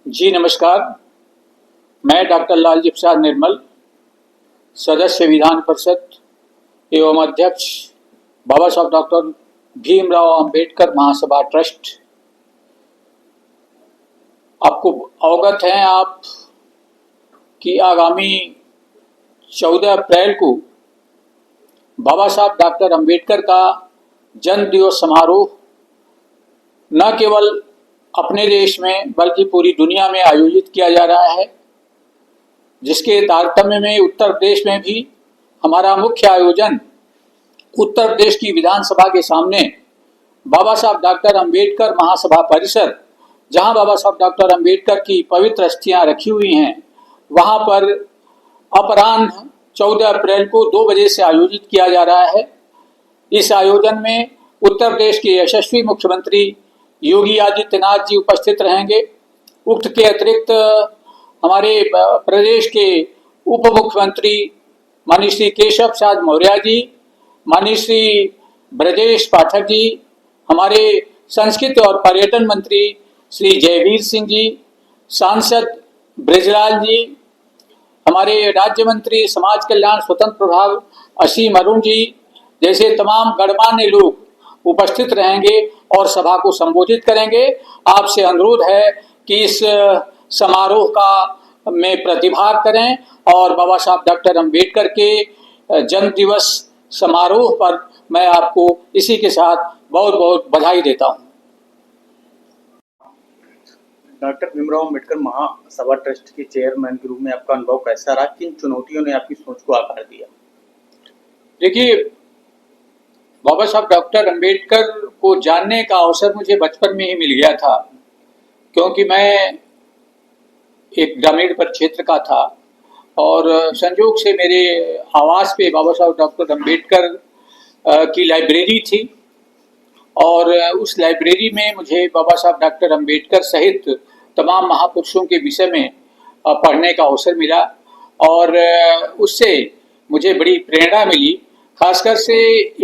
जी नमस्कार। मैं डॉक्टर लालजी प्रसाद निर्मल, सदस्य विधान परिषद एवं अध्यक्ष बाबा साहब डॉक्टर भीमराव अंबेडकर महासभा ट्रस्ट। आपको अवगत हैं आप कि आगामी 14 अप्रैल को बाबा साहब डॉक्टर अंबेडकर का जन्म दिवस समारोह न केवल अपने देश में बल्कि पूरी दुनिया में आयोजित किया जा रहा है, जिसके तारतम्य में उत्तर प्रदेश में भी हमारा मुख्य आयोजन उत्तर प्रदेश की विधानसभा के सामने बाबा साहब डॉक्टर अंबेडकर महासभा परिसर, जहां बाबा साहब डॉक्टर अंबेडकर की पवित्र अस्थियां रखी हुई हैं, वहां पर अपराह्न 14 अप्रैल को 2 बजे से आयोजित किया जा रहा है। इस आयोजन में उत्तर प्रदेश के यशस्वी मुख्यमंत्री योगी आदित्यनाथ जी उपस्थित रहेंगे। उक्त के अतिरिक्त हमारे प्रदेश के उप मुख्यमंत्री माननीय श्री केशव प्रसाद मौर्य जी, माननीय श्री ब्रजेश पाठक जी, हमारे संस्कृति और पर्यटन मंत्री श्री जयवीर सिंह जी, सांसद ब्रजलाल जी, हमारे राज्य मंत्री समाज कल्याण स्वतंत्र प्रभार असीम अरुण जी जैसे तमाम गणमान्य लोग उपस्थित रहेंगे और सभा को संबोधित करेंगे। आपसे अनुरोध है कि इस समारोह का में प्रतिभाग करें और बाबा साहब डॉक्टर अंबेडकर के जन्म दिवस समारोह पर मैं आपको इसी के साथ बहुत बहुत बधाई देता हूं। डॉक्टर भीमराव अंबेडकर महासभा ट्रस्ट के चेयरमैन के रूप में आपका अनुभव कैसा रहा? किन चुनौतियों ने आपकी सोच को आकार दिया? देखिए, बाबा साहब डॉक्टर अंबेडकर को जानने का अवसर मुझे बचपन में ही मिल गया था, क्योंकि मैं एक ग्रामीण परिक्षेत्र का था और संयोग से मेरे आवास पे बाबा साहब डॉक्टर अंबेडकर की लाइब्रेरी थी और उस लाइब्रेरी में मुझे बाबा साहब डॉक्टर अंबेडकर सहित तमाम महापुरुषों के विषय में पढ़ने का अवसर मिला और उससे मुझे बड़ी प्रेरणा मिली। खासकर से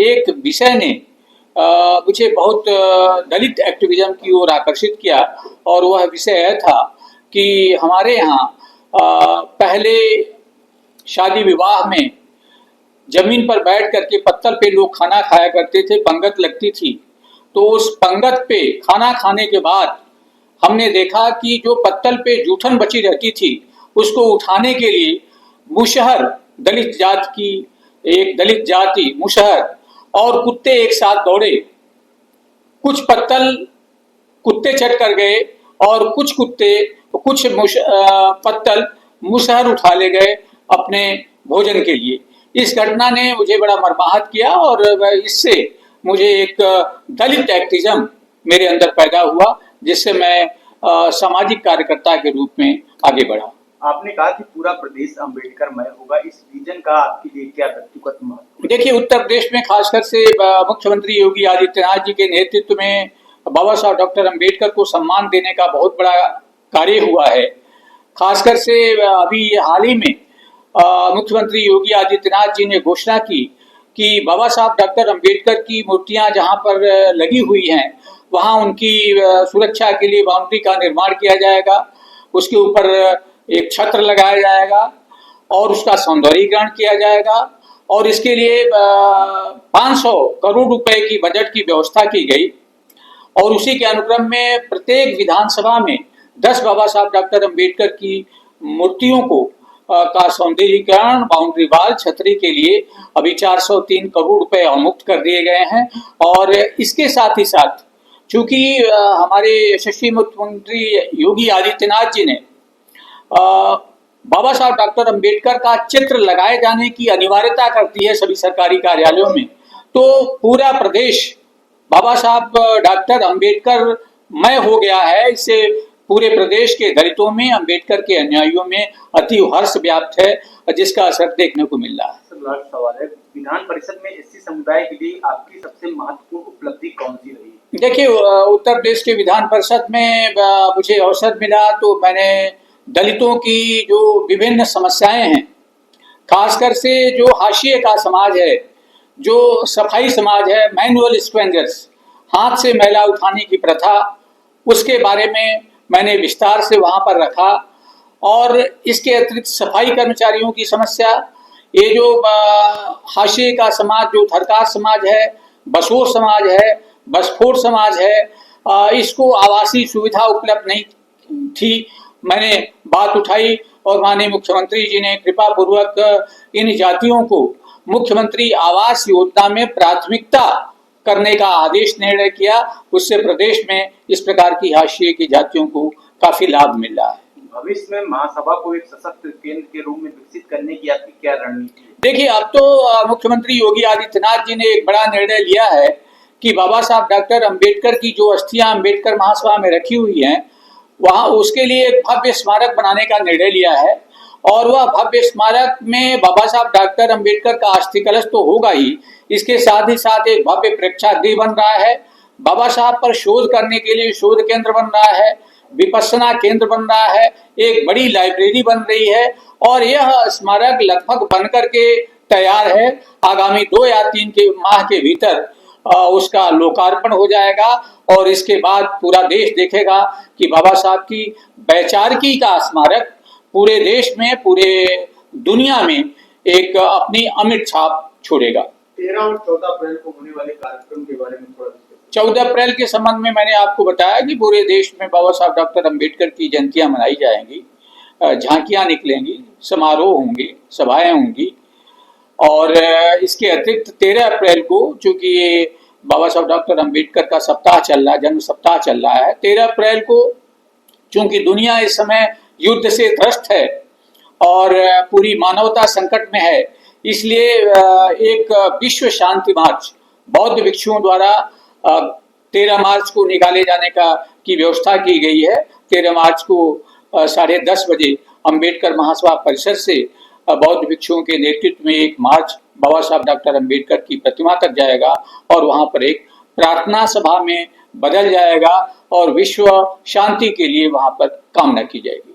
एक विषय ने मुझे बहुत दलित एक्टिविज्म की ओर आकर्षित किया और वह विषय यह था कि हमारे यहाँ पहले शादी विवाह में जमीन पर बैठ करके पत्तल पे लोग खाना खाया करते थे, पंगत लगती थी। तो उस पंगत पे खाना खाने के बाद हमने देखा कि जो पत्तल पे जूठन बची रहती थी उसको उठाने के लिए मुशहर दलित जात की एक दलित जाति मुशहर और कुत्ते एक साथ दौड़े। कुछ पत्तल कुत्ते चढ़ कर गए और कुछ पत्तल मुशहर उठा ले गए अपने भोजन के लिए। इस घटना ने मुझे बड़ा मर्माहत किया और इससे मुझे एक दलित एक्टिविज्म मेरे अंदर पैदा हुआ, जिससे मैं सामाजिक कार्यकर्ता के रूप में आगे बढ़ा। आपने कहा कि पूरा प्रदेश अंबेडकरमय होगा, इस विजन का आपके लिए क्या व्यक्तिगत महत्व? देखिए, उत्तर प्रदेश में खासकर से मुख्यमंत्री योगी आदित्यनाथ जी के नेतृत्व में बाबा साहब डॉक्टर अंबेडकर को सम्मान देने का बहुत बड़ा कार्य हुआ है। खासकर से अभी हाल ही में मुख्यमंत्री योगी आदित्यनाथ जी ने घोषणा की कि बाबा साहब डॉक्टर अंबेडकर की मूर्तियां जहां पर लगी हुई हैं वहां उनकी सुरक्षा के लिए बाउंड्री का निर्माण किया जाएगा, उसके ऊपर एक छत्र लगाया जाएगा और उसका सौंदर्यीकरण किया जाएगा और इसके लिए 500 करोड़ रुपए की बजट की व्यवस्था की गई और उसी के अनुक्रम में प्रत्येक विधानसभा में 10 बाबा साहब डॉक्टर अंबेडकर की मूर्तियों को का सौंदर्यीकरण, बाउंड्री वाल, छतरी के लिए अभी 403 करोड़ रुपए अवमुक्त कर दिए गए हैं। और इसके साथ ही साथ चूंकि हमारे यशस्वी मुख्यमंत्री योगी आदित्यनाथ जी ने बाबा साहब डॉक्टर अंबेडकर का चित्र लगाए जाने की अनिवार्यता कर दी है सभी सरकारी कार्यालयों में, तो पूरा प्रदेश बाबा साहब डॉक्टर अंबेडकर मय हो गया है। इससे पूरे प्रदेश के दलितों में, अंबेडकर के अनुयायियों में अति हर्ष व्याप्त है, जिसका असर देखने को मिल रहा है। सवाल है, विधान परिषद में एससी समुदाय के लिए आपकी सबसे महत्वपूर्ण उपलब्धि कौन सी रही? देखिए, उत्तर प्रदेश के विधान परिषद में मुझे अवसर मिला तो मैंने दलितों की जो विभिन्न समस्याएं हैं, खासकर से जो हाशिए का समाज है, जो सफाई समाज है, मैनुअल स्क्वेंजर्स, हाथ से मैला उठाने की प्रथा, उसके बारे में मैंने विस्तार से वहां पर रखा। और इसके अतिरिक्त सफाई कर्मचारियों की समस्या, ये जो हाशिए का समाज, जो थरकार समाज है, बसोर समाज है, बसफोर समाज है, इसको आवासीय सुविधा उपलब्ध नहीं थी। मैंने बात उठाई और माननीय मुख्यमंत्री जी ने कृपा पूर्वक इन जातियों को मुख्यमंत्री आवास योजना में प्राथमिकता करने का आदेश निर्णय किया। उससे प्रदेश में इस प्रकार की हाशिए की जातियों को काफी लाभ मिल रहा है। भविष्य में महासभा को एक सशक्त केंद्र के रूप में विकसित करने की आपकी क्या रणनीति है? देखिए, अब तो मुख्यमंत्री योगी आदित्यनाथ जी ने एक बड़ा निर्णय लिया है कि बाबा साहब डॉक्टर अंबेडकर की जो अस्थियां अंबेडकर महासभा में रखी हुई हैं, वहां उसके लिए एक भव्य स्मारक बनाने का निर्णय लिया है। और वह भव्य स्मारक में बाबा साहब डॉक्टर अंबेडकर का अस्थि कलश तो होगा ही, इसके साथ ही साथ एक भव्य प्रेक्षागृह बन रहा है। बाबा साहब पर शोध करने के लिए शोध केंद्र बन रहा है, विपස්සना केंद्र बन रहा है, एक बड़ी लाइब्रेरी बन रही है। और यह स्मारक लगभग बनकर के तैयार है। आगामी 2 या 3 माह के भीतर उसका लोकार्पण हो जाएगा। और इसके बाद पूरा देश देखेगा कि बाबा साहब की वैचारिकी का स्मारक पूरे देश में, पूरे दुनिया में एक अपनी अमिट छाप छोड़ेगा। 13 और 14 अप्रैल को होने वाले कार्यक्रम के बारे में थोड़ा 14 अप्रैल के संबंध में मैंने आपको बताया कि पूरे देश में बाबा साहब डॉक्टर अंबेडकर की जयंतियां मनाई जाएंगी, झांकियां निकलेंगी, समारोह होंगे, सभाएं होंगी। और इसके अतिरिक्त 13 अप्रैल को, चूंकि ये बाबा साहब डॉक्टर अंबेडकर का सप्ताह चल रहा है, जन्म सप्ताह चल रहा है, 13 अप्रैल को चूंकि दुनिया इस समय युद्ध से त्रस्त है और पूरी मानवता संकट में है, इसलिए एक विश्व शांति मार्च बौद्ध भिक्षुओं द्वारा 13 मार्च को निकाले जाने की व्यवस्था की गई है। 13 मार्च को 10:30 बजे अंबेडकर महासभा परिसर से बौद्ध भिक्षुओं के नेतृत्व में एक मार्च बाबा साहब डॉक्टर अंबेडकर की प्रतिमा तक जाएगा और वहां पर एक प्रार्थना सभा में बदल जाएगा और विश्व शांति के लिए वहां पर कामना की जाएगी।